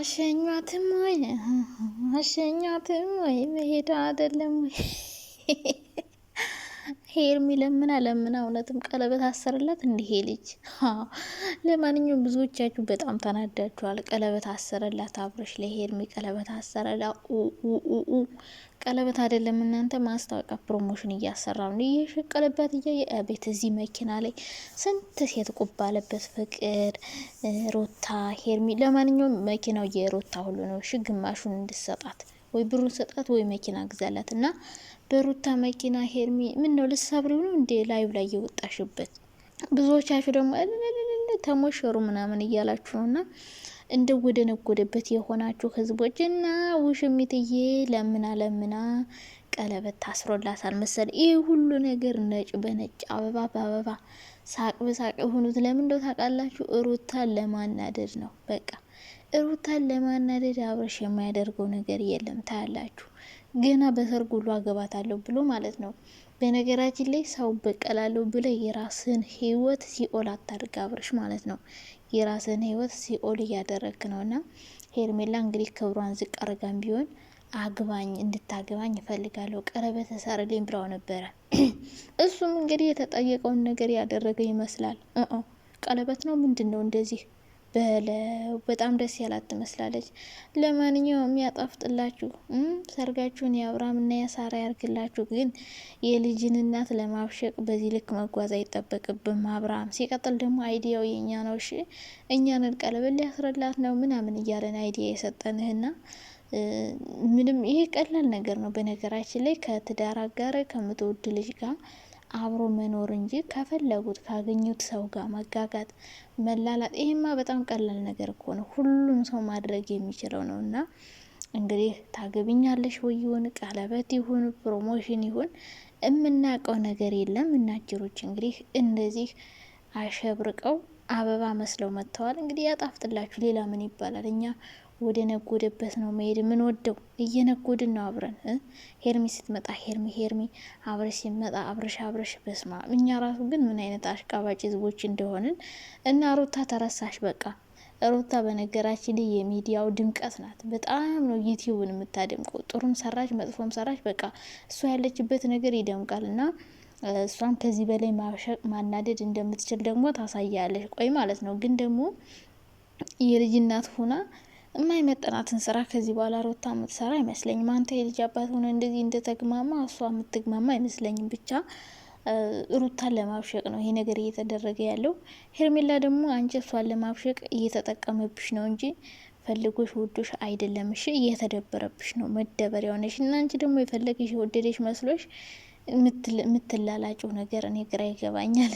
አሸኟትም ወይ አሸኟትም ወይ መሄድ አይደለም ወይ? ሄርሚ ለምና እውነትም ቀለበት አሰርላት እንዲሄ ልጅ። ለማንኛውም ብዙዎቻችሁ በጣም ተናዳችኋል። ቀለበት አሰረላት አብረሽ ለሄርሚ ቀለበት አሰረላ። ቀለበት አይደለም እናንተ ማስታወቂያ ፕሮሞሽን እያሰራ ነው እየሸቀለበት እያየ ቤት እዚህ መኪና ላይ ስንት ሴት ቁባለበት ፍቅር ሩታ ሄርሚ። ለማንኛውም መኪናው የሩታ ሁሉ ነው። እሺ ግማሹን እንድሰጣት ወይ ብሩን ሰጣት ወይ መኪና ግዛላት እና በሩታ መኪና ሄርሚ ምን ነው ልሳብሪው ነው እንዴ ላይቭ ላይ የወጣሽበት? ብዙዎቻችሁ ደግሞ ተሞሸሩ ምናምን እያላችሁ ነውና እንደ ወደ ነጎደበት የሆናችሁ ህዝቦች እና ውሽሚትዬ ለምና ቀለበት ታስሮላታል መሰል። ይህ ሁሉ ነገር ነጭ በነጭ አበባ በአበባ ሳቅ በሳቅ የሆኑት ለምን እንደው ታውቃላችሁ? ሩታን ለማናደድ ነው። በቃ ሩታን ለማናደድ አብረሽ የማያደርገው ነገር የለም። ታያላችሁ ገና በሰርጉ ሁሉ አገባታለሁ ብሎ ማለት ነው። በነገራችን ላይ ሰው በቀላለሁ ብለ የራስን ህይወት ሲኦል አታድርግ አብረሽ ማለት ነው። የራስን ህይወት ሲኦል እያደረክ ነውና ሄርሜላ እንግዲህ ክብሯን ዝቅ አርጋም ቢሆን አግባኝ እንድታገባኝ እፈልጋለሁ ቀለበት ተሰርልኝ ብለው ነበረ። እሱም እንግዲህ የተጠየቀውን ነገር ያደረገ ይመስላል። ቀለበት ነው ምንድነው እንደዚህ በጣም ደስ ያላት ትመስላለች። ለማንኛውም ያጣፍጥላችሁ፣ ሰርጋችሁን የአብርሃም እና የሳራ ያርግላችሁ። ግን የልጅን እናት ለማብሸቅ በዚህ ልክ መጓዝ አይጠበቅብም አብርሃም። ሲቀጥል ደግሞ አይዲያው የኛ ነው። እሺ እኛንን ቀለበት ሊያስረላት ነው ምናምን እያለን አይዲያ የሰጠንህና ምንም ይሄ ቀላል ነገር ነው። በነገራችን ላይ ከትዳር አጋር ከምትወድ ልጅ ጋር አብሮ መኖር እንጂ ከፈለጉት ካገኙት ሰው ጋር መጋጋት መላላጥ፣ ይሄማ በጣም ቀላል ነገር እኮ ነው። ሁሉም ሰው ማድረግ የሚችለው ነው። እና እንግዲህ ታገብኛለሽ ወይ ይሁን ቀለበት ይሁን ፕሮሞሽን ይሁን የምናውቀው ነገር የለም። እናጅሮች እንግዲህ እንደዚህ አሸብርቀው አበባ መስለው መጥተዋል። እንግዲህ ያጣፍጥላችሁ። ሌላ ምን ይባላል? እኛ ወደ ነጎደበት ነው መሄድ ምን ወደው እየነጎድን ነው አብረን። ሄርሚ ስትመጣ ሄርሚ አብረሽ ሲመጣ አብረሽ በስማ። እኛ ራሱ ግን ምን አይነት አሽቃባጭ ህዝቦች እንደሆንን እና ሩታ ተረሳሽ። በቃ ሩታ በነገራችን ላይ የሚዲያው ድምቀት ናት። በጣም ነው ዩቲዩብን የምታደምቀው። ጥሩም ሰራች መጥፎም ሰራች በቃ እሷ ያለችበት ነገር ይደምቃል። እና እሷም ከዚህ በላይ ማብሸቅ ማናደድ እንደምትችል ደግሞ ታሳያለች። ቆይ ማለት ነው። ግን ደግሞ የልጅ እናት ሆና የማይመጠናትን ስራ ከዚህ በኋላ ሩታ የምትሰራ አይመስለኝም። አንተ የልጅ አባት ሆነ እንደዚህ እንደተግማማ እሷ የምትግማማ አይመስለኝም። ብቻ ሩታን ለማብሸቅ ነው ይሄ ነገር እየተደረገ ያለው። ሄርሜላ ደግሞ አንቺ እሷን ለማብሸቅ እየተጠቀመብሽ ነው እንጂ ፈልጎሽ ወዶሽ አይደለም። እሺ እየተደበረብሽ ነው፣ መደበሪያ ሆነሽ እና አንቺ ደግሞ የፈለገሽ የወደደሽ መስሎሽ የምትላላጭው ነገር እኔ ግራ ይገባኛል።